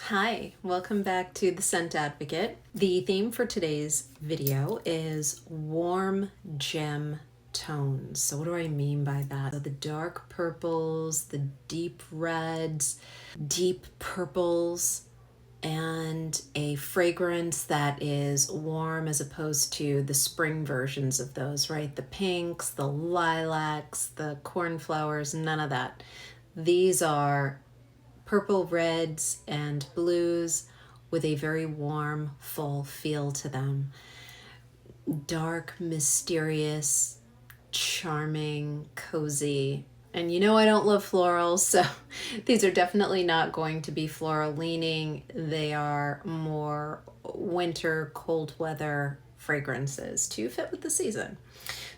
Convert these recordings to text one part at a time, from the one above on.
Hi, welcome back to The Scent Advocate. The theme for today's video is warm gem tones. So what do I mean by that? So the dark purples, the deep reds, deep purples, and a fragrance that is warm as opposed to the spring versions of those, right? The pinks, the lilacs, the cornflowers, none of that. These are purple, reds, and blues with a very warm fall feel to them. Dark, mysterious, charming, cozy. And you know I don't love florals, so these are definitely not going to be floral leaning. They are more winter, cold weather fragrances to fit with the season.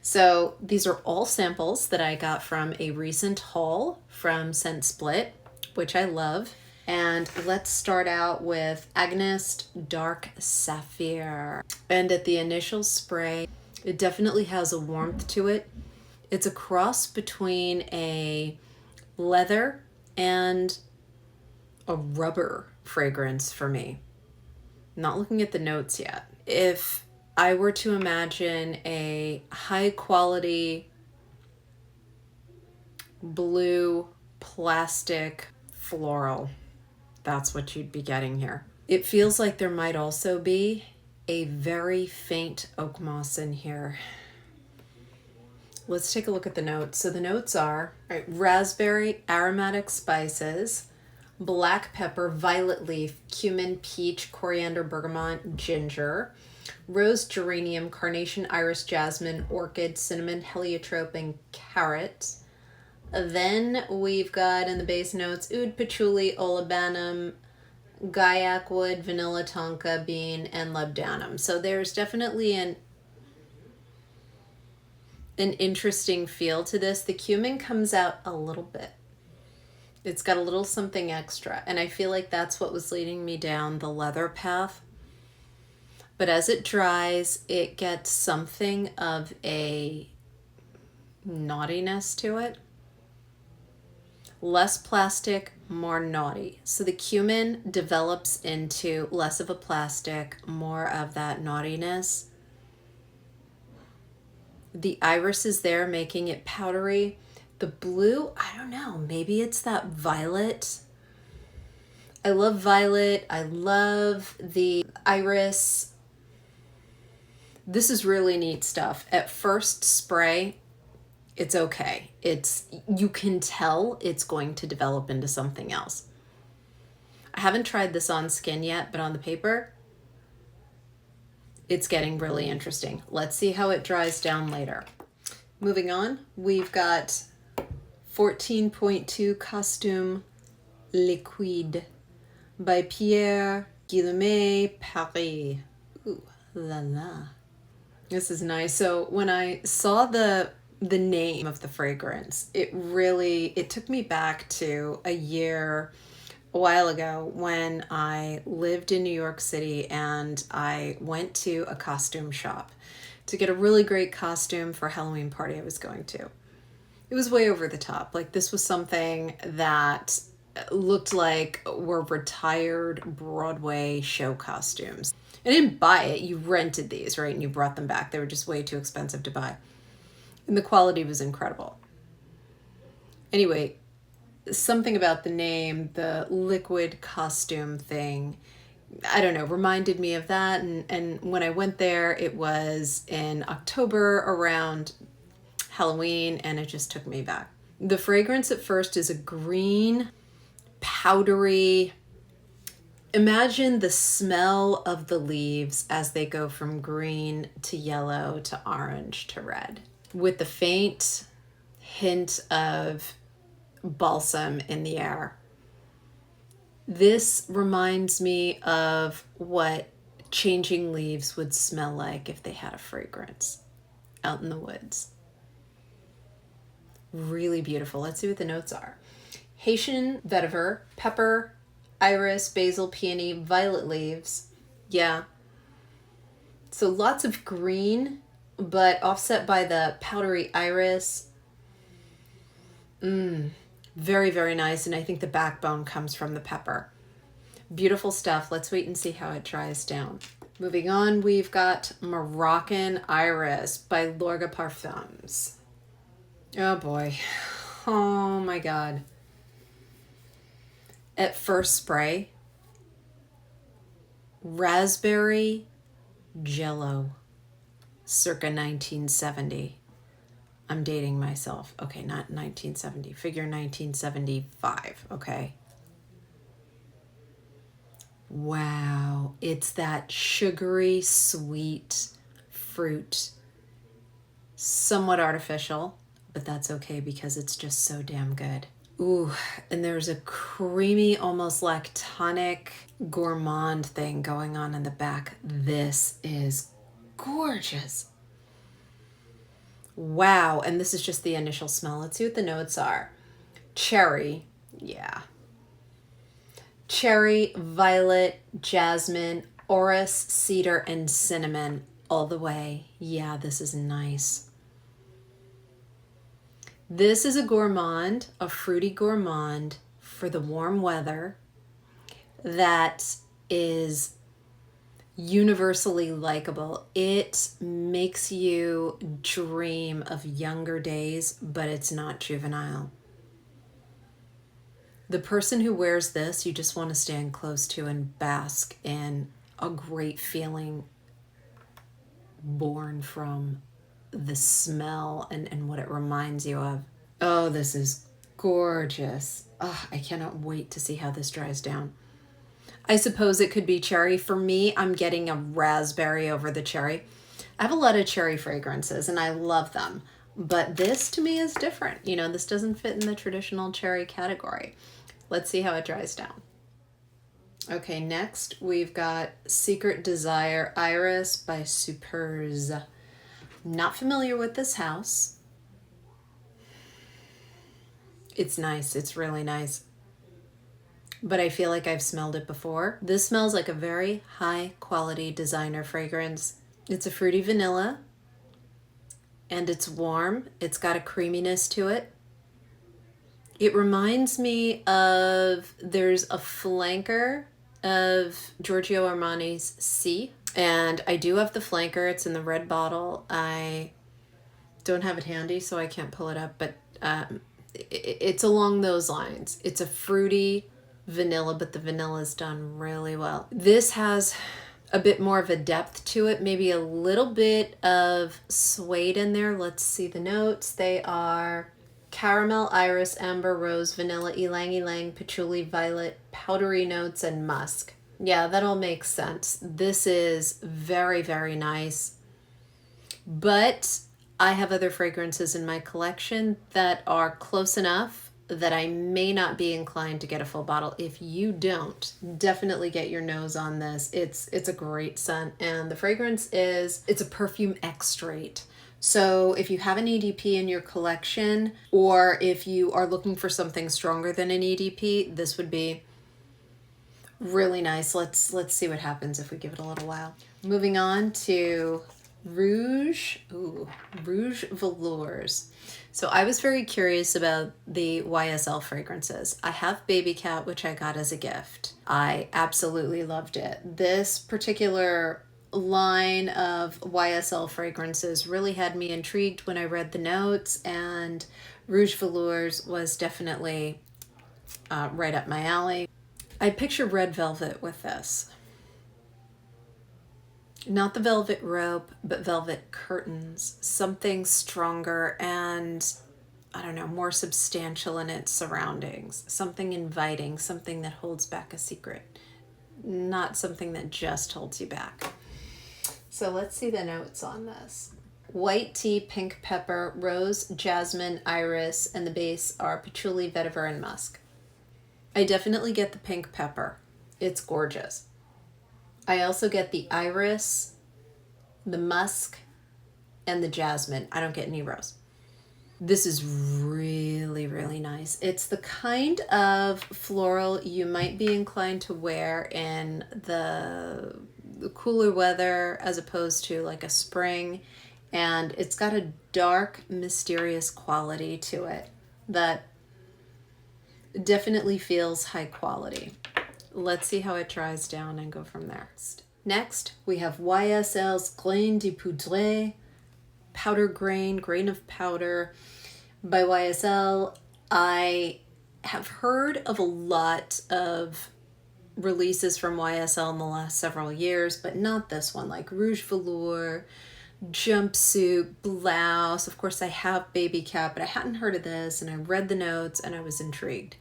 So these are all samples that I got from a recent haul from Scent Split, which I love. And let's start out with Agonist Dark Sapphire. And at the initial spray, it definitely has a warmth to it. It's a cross between a leather and a rubber fragrance for me. Not looking at the notes yet. If I were to imagine a high quality blue plastic floral, that's what you'd be getting here. It feels like there might also be a very faint oak moss in here. Let's take a look at the notes. So the notes are raspberry, aromatic spices, black pepper, violet leaf, cumin, peach, coriander, bergamot, ginger, rose, geranium, carnation, iris, jasmine, orchid, cinnamon, heliotrope, and carrot. Then we've got in the base notes oud, patchouli, olibanum, guaiac wood, vanilla, tonka bean, and labdanum. So there's definitely an interesting feel to this. The cumin comes out a little bit. It's got a little something extra, and I feel like that's what was leading me down the leather path. But as it dries, it gets something of a naughtiness to it. Less plastic, more naughty. So the cumin develops into less of a plastic, more of that naughtiness. The iris is there, making it powdery. The blue, I don't know, maybe it's that violet. I love violet. I love the iris. This is really neat stuff. At first spray, it's okay. You can tell it's going to develop into something else. I haven't tried this on skin yet, but on the paper, it's getting really interesting. Let's see how it dries down later. Moving on, we've got 14.2 Costume Liquide by Pierre Guillaume Paris. Ooh la la. This is nice. So when I saw the name of the fragrance, it took me back to a while ago when I lived in New York City, and I went to a costume shop to get a really great costume for a Halloween party I was going to. It was way over the top. Like, this was something that looked like were retired Broadway show costumes. I didn't buy it. You rented these, right? And you brought them back. They were just way too expensive to buy. And the quality was incredible. Anyway, something about the name, the liquid costume thing, I don't know, reminded me of that. And when I went there, it was in October around Halloween, and it just took me back. The fragrance at first is a green, powdery. Imagine the smell of the leaves as they go from green to yellow to orange to red, with the faint hint of balsam in the air. This reminds me of what changing leaves would smell like if they had a fragrance out in the woods. Really beautiful. Let's see what the notes are. Haitian vetiver, pepper, iris, basil, peony, violet leaves. Yeah. So lots of green, but offset by the powdery iris. Very, very nice. And I think the backbone comes from the pepper. Beautiful stuff. Let's wait and see how it dries down. Moving on, we've got Moroccan Iris by Lorga Parfums. Oh boy. Oh my God. At first spray, raspberry jello, circa 1970. I'm dating myself. Okay, not 1970. Figure 1975, okay? Wow, it's that sugary, sweet fruit. Somewhat artificial, but that's okay because it's just so damn good. Ooh, and there's a creamy, almost lactonic, gourmand thing going on in the back. This is gorgeous. Wow, and this is just the initial smell. Let's see what the notes are. Cherry, yeah. Cherry, violet, jasmine, orris, cedar, and cinnamon all the way. Yeah, this is nice. This is a gourmand, a fruity gourmand for the warm weather that is universally likable. It makes you dream of younger days, but it's not juvenile. The person who wears this, you just want to stand close to and bask in a great feeling born from the smell and what it reminds you of. Oh, this is gorgeous. Oh, I cannot wait to see how this dries down. I suppose it could be cherry. For me, I'm getting a raspberry over the cherry. I have a lot of cherry fragrances and I love them, but this to me is different. You know, this doesn't fit in the traditional cherry category. Let's see how it dries down. Okay, next we've got Secret Desire Iris by Supers. Not familiar with this house. It's nice. It's really nice. But I feel like I've smelled it before. This smells like a very high quality designer fragrance. It's a fruity vanilla and it's warm. It's got a creaminess to it. It reminds me of, there's a flanker of Giorgio Armani's C, and I do have the flanker. It's in the red bottle. I don't have it handy, so I can't pull it up, but it's along those lines. It's a fruity vanilla, but the vanilla is done really well. This has a bit more of a depth to it, maybe a little bit of suede in there. Let's see the notes. They are caramel, iris, amber, rose, vanilla, ylang ylang, patchouli, violet, powdery notes, and musk. Yeah, that all makes sense. This is very, very nice. But I have other fragrances in my collection that are close enough that I may not be inclined to get a full bottle. If you don't, definitely get your nose on this. It's a great scent, and the fragrance is, it's a perfume extrait. So if you have an EDP in your collection, or if you are looking for something stronger than an EDP, this would be really nice. Let's see what happens if we give it a little while. Moving on to Rouge Velours. So I was very curious about the YSL fragrances. I have Baby Cat, which I got as a gift. I absolutely loved it. This particular line of YSL fragrances really had me intrigued when I read the notes, and Rouge Velours was definitely right up my alley. I picture red velvet with this. Not the velvet rope, but velvet curtains. Something stronger and, I don't know, more substantial in its surroundings. Something inviting, something that holds back a secret. Not something that just holds you back. So let's see the notes on this. White tea, pink pepper, rose, jasmine, iris, and the base are patchouli, vetiver, and musk. I definitely get the pink pepper. It's gorgeous. I also get the iris, the musk, and the jasmine. I don't get any rose. This is really, really nice. It's the kind of floral you might be inclined to wear in the cooler weather as opposed to like a spring. And it's got a dark, mysterious quality to it that definitely feels high quality. Let's see how it dries down and go from there. Next, we have YSL's Grain de Poudre, powder grain of powder by YSL. I have heard of a lot of releases from YSL in the last several years, but not this one, like Rouge Velour, jumpsuit, blouse. Of course, I have baby cat, but I hadn't heard of this, and I read the notes and I was intrigued.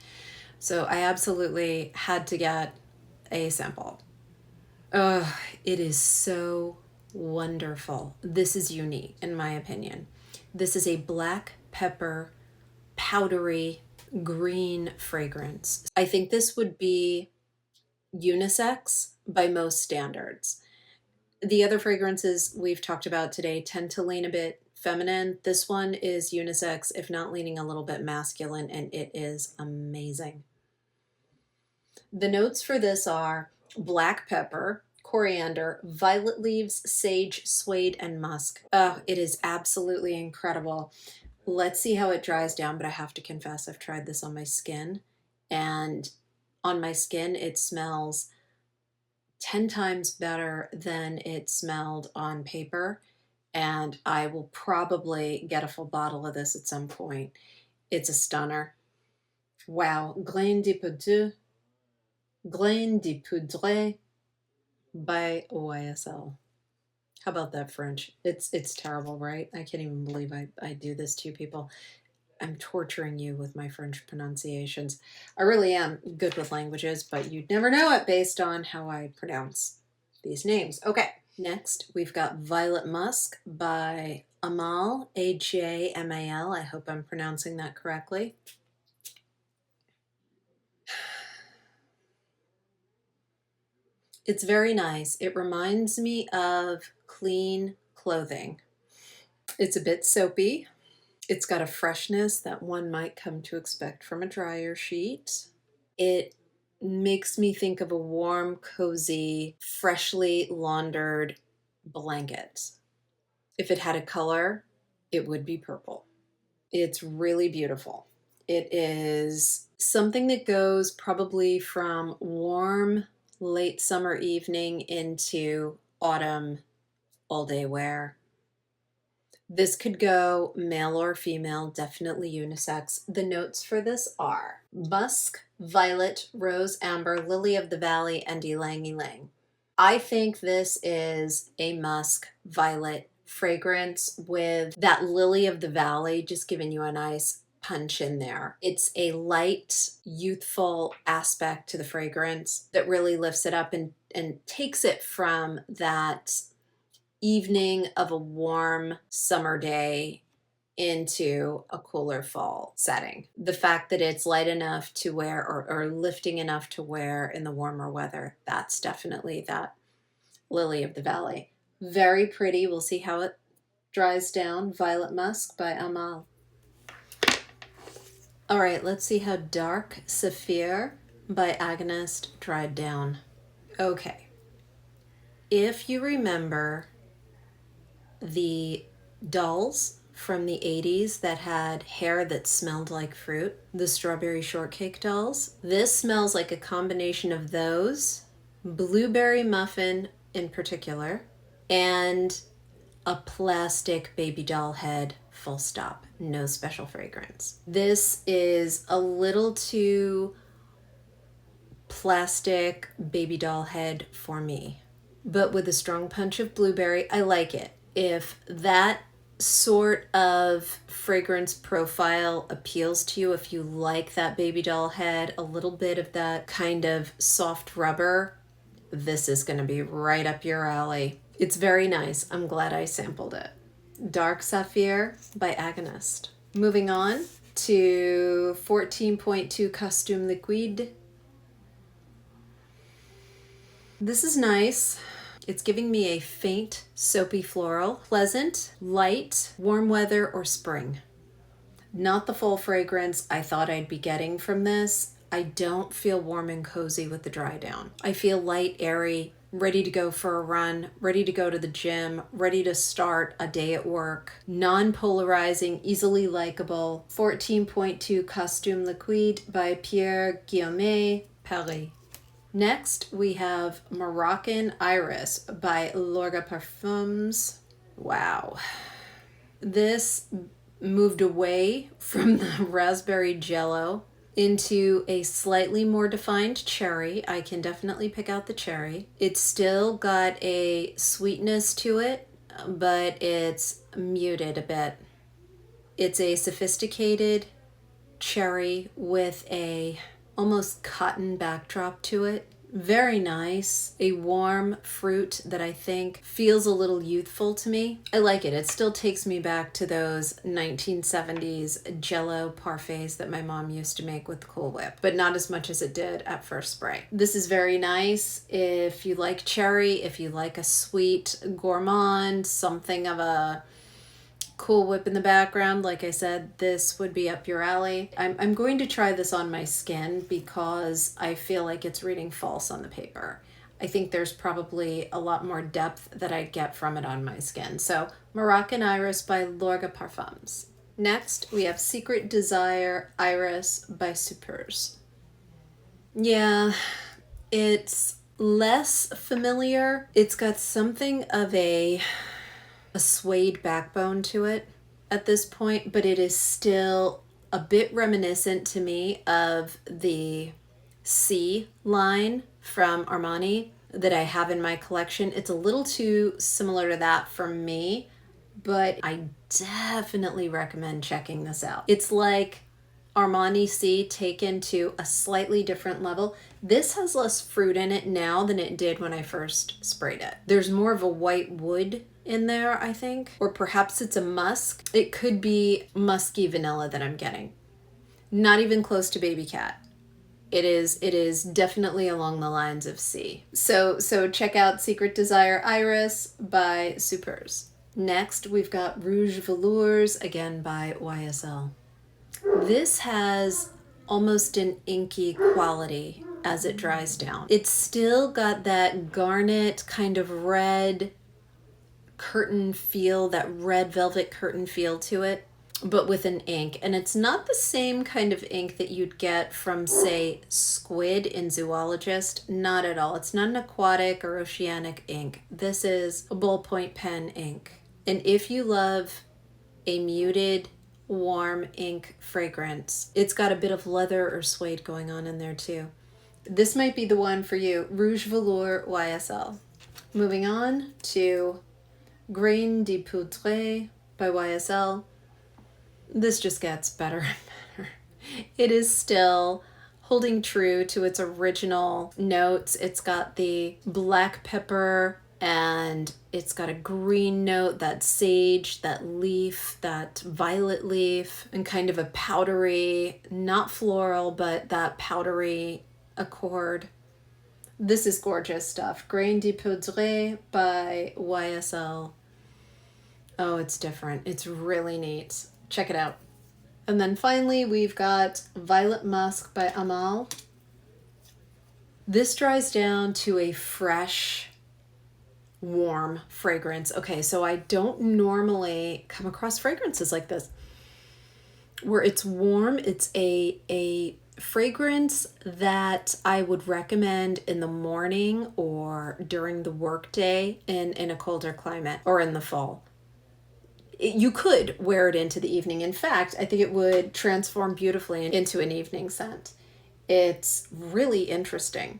So I absolutely had to get a sample. It is so wonderful. This is unique, in my opinion. This is a black pepper, powdery, green fragrance. I think this would be unisex by most standards. The other fragrances we've talked about today tend to lean a bit feminine. This one is unisex, if not leaning a little bit masculine, and it is amazing. The notes for this are black pepper, coriander, violet leaves, sage, suede, and musk. Oh, it is absolutely incredible. Let's see how it dries down, but I have to confess I've tried this on my skin, and on my skin it smells 10 times better than it smelled on paper, and I will probably get a full bottle of this at some point. It's a stunner. Wow, Grain de Poudre by YSL. How about that French? It's terrible, right? I can't even believe I do this to you people. I'm torturing you with my French pronunciations. I really am good with languages, but you'd never know it based on how I pronounce these names. Okay, next we've got Violet Musk by Amal, Ajamal. I hope I'm pronouncing that correctly. It's very nice. It reminds me of clean clothing. It's a bit soapy. It's got a freshness that one might come to expect from a dryer sheet. It makes me think of a warm, cozy, freshly laundered blanket. If it had a color, it would be purple. It's really beautiful. It is something that goes probably from warm, late summer evening into autumn all day wear. This could go male or female, definitely unisex. The notes for this are musk, violet, rose, amber, lily of the valley, and ylang ylang. I think this is a musk violet fragrance with that lily of the valley just giving you a nice punch in there. It's a light, youthful aspect to the fragrance that really lifts it up and takes it from that evening of a warm summer day into a cooler fall setting. The fact that it's light enough to wear or lifting enough to wear in the warmer weather, that's definitely that lily of the valley. Very pretty. We'll see how it dries down. Violet Musk by Amal. All right, let's see how Dark Saphir by Agonist dried down. Okay. If you remember the dolls from the 80s that had hair that smelled like fruit, the strawberry shortcake dolls, this smells like a combination of those, blueberry muffin in particular, and a plastic baby doll head, full stop. No special fragrance. This is a little too plastic baby doll head for me, but with a strong punch of blueberry. I like it. If that sort of fragrance profile appeals to you, if you like that baby doll head, a little bit of that kind of soft rubber, this is going to be right up your alley. It's very nice. I'm glad I sampled it. Dark Saphir by Agonist. Moving on to 14.2 Costume Liquide. This is nice. It's giving me a faint, soapy floral, pleasant, light, warm weather, or spring. Not the full fragrance I thought I'd be getting from this. I don't feel warm and cozy with the dry down. I feel light, airy, ready to go for a run, ready to go to the gym, ready to start a day at work. Non-polarizing, easily likable. 14.2 Costume Liquide by Pierre Guillaume, Paris. Next, we have Moroccan Iris by Lorga Parfums. Wow. This moved away from the raspberry jello into a slightly more defined cherry. I can definitely pick out the cherry. It's still got a sweetness to it, but it's muted a bit. It's a sophisticated cherry with a almost cotton backdrop to it. Very nice. A warm fruit that I think feels a little youthful to me. I like it. It still takes me back to those 1970s Jello parfaits that my mom used to make with Cool Whip, but not as much as it did at first spray. This is very nice if you like cherry, if you like a sweet gourmand, something of a Cool Whip in the background. Like I said, this would be up your alley. I'm going to try this on my skin because I feel like it's reading false on the paper. I think there's probably a lot more depth that I'd get from it on my skin. So Moroccan Iris by Lorga Parfums. Next, we have Secret Desire Iris by Supers. Yeah, it's less familiar. It's got something of a suede backbone to it at this point, but it is still a bit reminiscent to me of the C line from Armani that I have in my collection. It's a little too similar to that for me, but I definitely recommend checking this out. It's like Armani C taken to a slightly different level. This has less fruit in it now than it did when I first sprayed it. There's more of a white wood in there, I think, or perhaps it's a musk. It could be musky vanilla that I'm getting. Not even close to Baby Cat. It is definitely along the lines of C. So check out Secret Desire Iris by Supers. Next, we've got Rouge Velours, again by YSL. This has almost an inky quality as it dries down. It's still got that garnet kind of red curtain feel, that red velvet curtain feel to it, but with an ink. And it's not the same kind of ink that you'd get from, say, squid in Zoologist. Not at all. It's not an aquatic or oceanic ink. This is a ballpoint pen ink. And if you love a muted, warm ink fragrance, it's got a bit of leather or suede going on in there too. This might be the one for you. Rouge Velours YSL. Moving on to Grain de Poudre by YSL. This just gets better and better. It is still holding true to its original notes. It's got the black pepper and it's got a green note, that sage, that leaf, that violet leaf, and kind of a powdery, not floral, but that powdery accord. This is gorgeous stuff. Grain de Poudre by YSL. Oh, it's different. It's really neat. Check it out. And then finally, we've got Violet Musk by Amal. This dries down to a fresh, warm fragrance. Okay, so I don't normally come across fragrances like this where it's warm. It's a fragrance that I would recommend in the morning or during the workday in a colder climate or in the fall. You could wear it into the evening. In fact, I think it would transform beautifully into an evening scent. It's really interesting.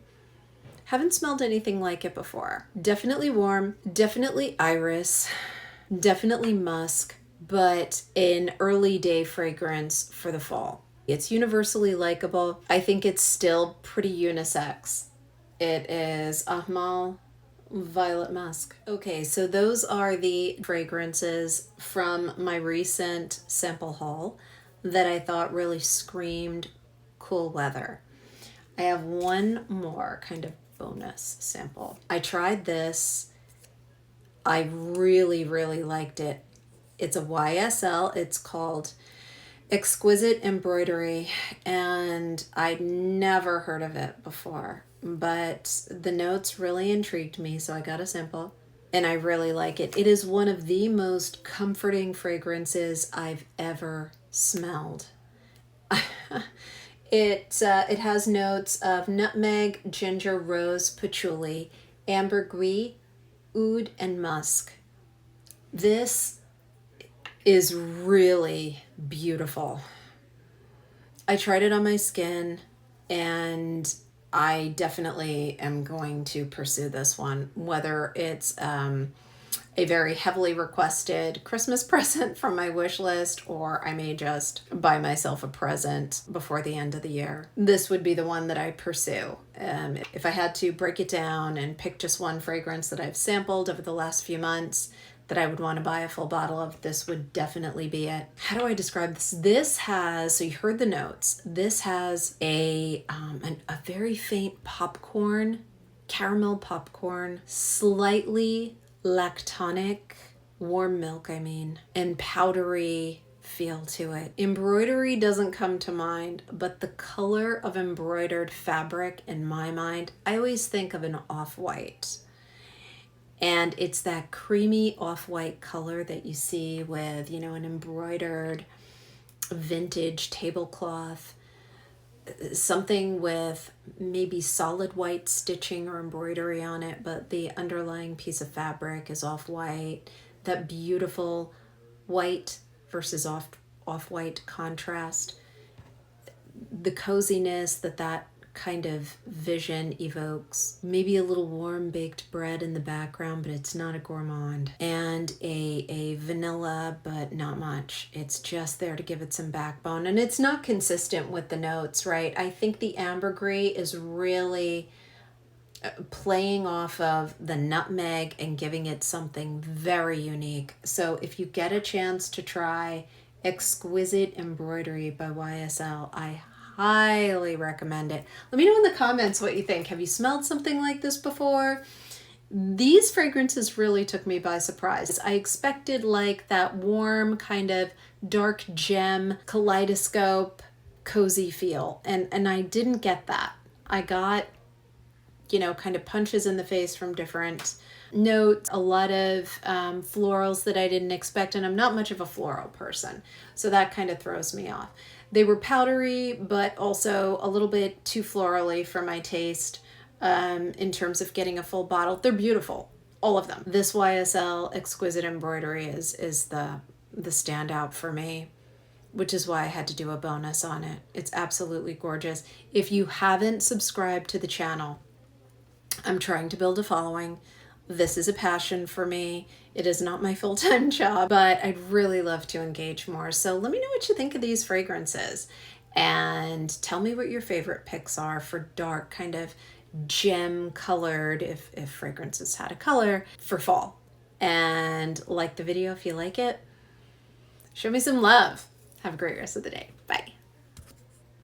Haven't smelled anything like it before. Definitely warm, definitely iris, definitely musk, but an early day fragrance for the fall. It's universally likable. I think it's still pretty unisex. It is Amal Violet Musk. Okay, so those are the fragrances from my recent sample haul that I thought really screamed cool weather. I have one more kind of bonus sample. I tried this. I really, really liked it. It's a YSL. It's called Exquisite Embroidery, and I'd never heard of it before, but the notes really intrigued me, so I got a sample, and I really like it. It is one of the most comforting fragrances I've ever smelled. It has notes of nutmeg, ginger, rose, patchouli, ambergris, oud, and musk. This is really beautiful. I tried it on my skin, and I definitely am going to pursue this one, whether it's a very heavily requested Christmas present from my wish list, or I may just buy myself a present before the end of the year. This would be the one that I pursue. If I had to break it down and pick just one fragrance that I've sampled over the last few months that I would want to buy a full bottle of, this would definitely be it. How do I describe this? This has, so you heard the notes, this has a very faint popcorn, caramel popcorn, slightly lactonic, warm milk, and powdery feel to it. Embroidery doesn't come to mind, but the color of embroidered fabric in my mind, I always think of an off-white. And it's that creamy off-white color that you see with, an embroidered vintage tablecloth, something with maybe solid white stitching or embroidery on it, but the underlying piece of fabric is off-white. That beautiful white versus off-white contrast. The coziness that kind of vision evokes. Maybe a little warm baked bread in the background, but it's not a gourmand. And a vanilla, but not much. It's just there to give it some backbone. And it's not consistent with the notes, right? I think the ambergris is really playing off of the nutmeg and giving it something very unique. So if you get a chance to try Exquisite Embroidery by YSL, I highly recommend it. Let me know in the comments what you think. Have you smelled something like this before? These fragrances really took me by surprise. I expected like that warm kind of dark gem, kaleidoscope, cozy feel, and I didn't get that. I got, kind of punches in the face from different notes, a lot of florals that I didn't expect, and I'm not much of a floral person, so that kind of throws me off. They were powdery, but also a little bit too florally for my taste in terms of getting a full bottle. They're beautiful, all of them. This YSL Exquisite Embroidery is the standout for me, which is why I had to do a bonus on it. It's absolutely gorgeous. If you haven't subscribed to the channel, I'm trying to build a following. This is a passion for me. It is not my full-time job, but I'd really love to engage more. So let me know what you think of these fragrances and tell me what your favorite picks are for dark, kind of gem colored, if fragrances had a color, for fall. And like the video if you like it. Show me some love. Have a great rest of the day. Bye.